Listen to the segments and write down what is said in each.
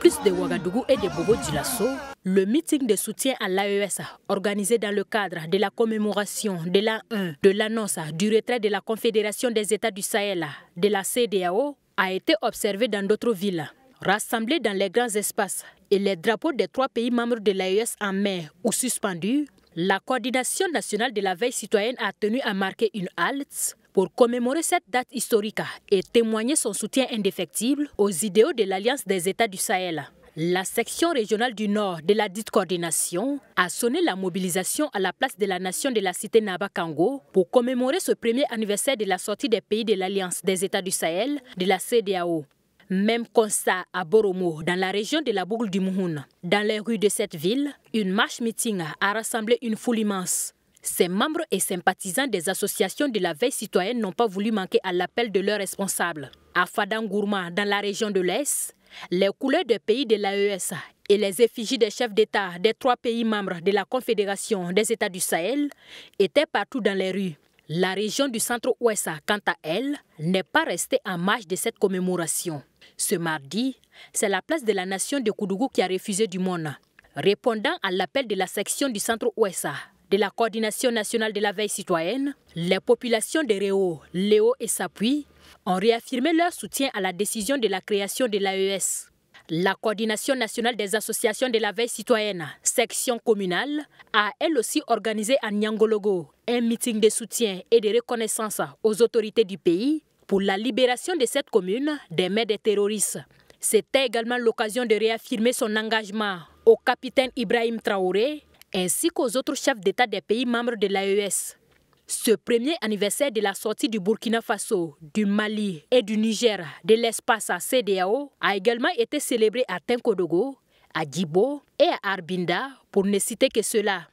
plus de Ouagadougou et de Bobo-Dioulasso, le meeting de soutien à l'AES organisé dans le cadre de la commémoration de l'an 1 de l'annonce du retrait de la Confédération des États du Sahel de la CEDEAO a été observé dans d'autres villes. Rassemblés dans les grands espaces et les drapeaux des 3 pays membres de l'AES en main ou suspendus, la coordination nationale de la veille citoyenne a tenu à marquer une halte pour commémorer cette date historique et témoigner son soutien indéfectible aux idéaux de l'Alliance des États du Sahel. La section régionale du Nord de la dite coordination a sonné la mobilisation à la place de la nation de la cité Naba-Kango pour commémorer ce premier anniversaire de la sortie des pays de l'Alliance des États du Sahel de la CEDEAO. Même constat à Boromo, dans la région de la boucle du Mouhoun. Dans les rues de cette ville, une marche-meeting a rassemblé une foule immense. Ces membres et sympathisants des associations de la veille citoyenne n'ont pas voulu manquer à l'appel de leurs responsables. À Fadangourma, dans la région de l'Est, les couleurs des pays de l'AES et les effigies des chefs d'État des 3 pays membres de la Confédération des États du Sahel étaient partout dans les rues. La région du centre-ouest, quant à elle, n'est pas restée en marge de cette commémoration. Ce mardi, c'est la place de la nation de Koudougou qui a refusé du monde. Répondant à l'appel de la section du centre-ouest de la coordination nationale de la veille citoyenne, les populations de Réo, Léo et Sapui ont réaffirmé leur soutien à la décision de la création de l'AES. La coordination nationale des associations de la veille citoyenne, section communale, a elle aussi organisé à Niangologo un meeting de soutien et de reconnaissance aux autorités du pays pour la libération de cette commune des mains des terroristes. C'était également l'occasion de réaffirmer son engagement au capitaine Ibrahim Traoré ainsi qu'aux autres chefs d'État des pays membres de l'AES. Ce premier anniversaire de la sortie du Burkina Faso, du Mali et du Niger de l'espace CEDEAO a également été célébré à Tenkodogo, à Djibo et à Arbinda, pour ne citer que cela.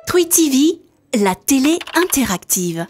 Twi TV, la télé interactive.